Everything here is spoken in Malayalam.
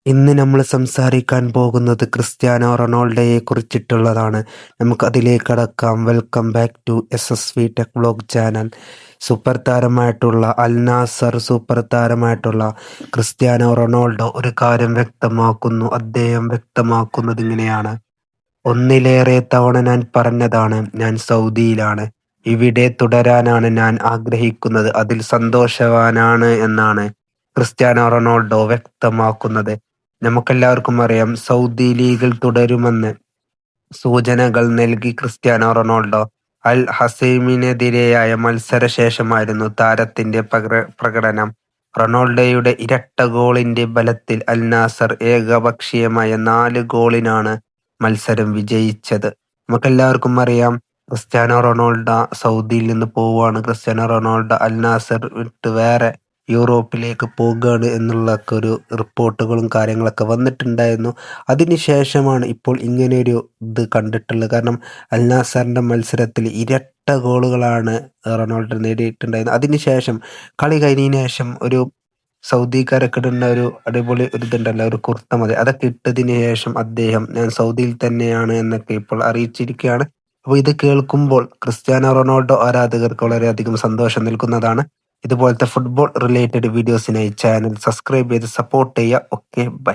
ഇന്ന് നമ്മൾ സംസാരിക്കാൻ പോകുന്നത് ക്രിസ്ത്യാനോ റൊണാൾഡോയെ കുറിച്ചിട്ടുള്ളതാണ്. നമുക്ക് അതിലേക്ക് കടക്കാം. Welcome back to SSV tech vlog channel. Super താരമായിട്ടുള്ള അൽ നാസർ സൂപ്പർ താരമായിട്ടുള്ള ക്രിസ്ത്യാനോ റൊണാൾഡോ ഒരു കാര്യം വ്യക്തമാക്കുന്നു. അദ്ദേഹം വ്യക്തമാക്കുന്നത് ഇങ്ങനെയാണ്: ഒന്നിലേറെ തവണ ഞാൻ പറഞ്ഞതാണ്, ഞാൻ സൗദിയിലാണ്. ഇവിടെ തുടരാനാണ് ഞാൻ ആഗ്രഹിക്കുന്നത്. അതിൽ സന്തോഷവാനാണ് എന്നാണ് ക്രിസ്ത്യാനോ റൊണാൾഡോ വ്യക്തമാക്കുന്നത്. നമുക്കെല്ലാവർക്കും അറിയാം, സൗദി ലീഗിൽ തുടരുമെന്ന് സൂചനകൾ നൽകി ക്രിസ്ത്യാനോ റൊണാൾഡോ. അൽ ഹസൈമിനെതിരെയായ മത്സരശേഷമായിരുന്നു താരത്തിന്റെ പ്രകടനം. റൊണാൾഡോയുടെ ഇരട്ട ഗോളിന്റെ ബലത്തിൽ അൽ നാസർ ഏകപക്ഷീയമായ 4 ഗോളിനാണ് മത്സരം വിജയിച്ചത്. നമുക്കെല്ലാവർക്കും അറിയാം, ക്രിസ്ത്യാനോ റൊണാൾഡോ സൗദിയിൽ നിന്ന് പോവുകയാണ്. ക്രിസ്ത്യാനോ റൊണാൾഡോ അൽ നാസർ വിട്ട് വേറെ യൂറോപ്പിലേക്ക് പോകുകയാണ് എന്നുള്ള ഒരു റിപ്പോർട്ടുകളും കാര്യങ്ങളൊക്കെ വന്നിട്ടുണ്ടായിരുന്നു. അതിനുശേഷമാണ് ഇപ്പോൾ ഇങ്ങനെയൊരു ഇത് കണ്ടിട്ടുള്ളത്. കാരണം അൽ നാസറിൻ്റെ മത്സരത്തിൽ ഇരട്ട ഗോളുകളാണ് റൊണാൾഡോ നേടിയിട്ടുണ്ടായിരുന്നത്. അതിനുശേഷം കളി കഴിഞ്ഞതിന് ശേഷം ഒരു സൗദിക്കാരൊക്കെ ഇടുന്ന ഒരു അടിപൊളി ഒരു ഇതുണ്ടല്ലോ, ഒരു കുർത്ത മതി, അതൊക്കെ ഇട്ടതിന് ശേഷം അദ്ദേഹം ഞാൻ സൗദിയിൽ തന്നെയാണ് എന്നൊക്കെ ഇപ്പോൾ അറിയിച്ചിരിക്കുകയാണ്. അപ്പോൾ ഇത് കേൾക്കുമ്പോൾ ക്രിസ്ത്യാനോ റൊണാൾഡോ ആരാധകർക്ക് വളരെയധികം സന്തോഷം നൽകുന്നതാണ്. ഇതുപോലത്തെ ഫുട്ബോൾ റിലേറ്റഡ് വീഡിയോസിനായി ചാനൽ സബ്സ്ക്രൈബ് ചെയ്ത് സപ്പോർട്ട് ചെയ്യുക. Okay, by.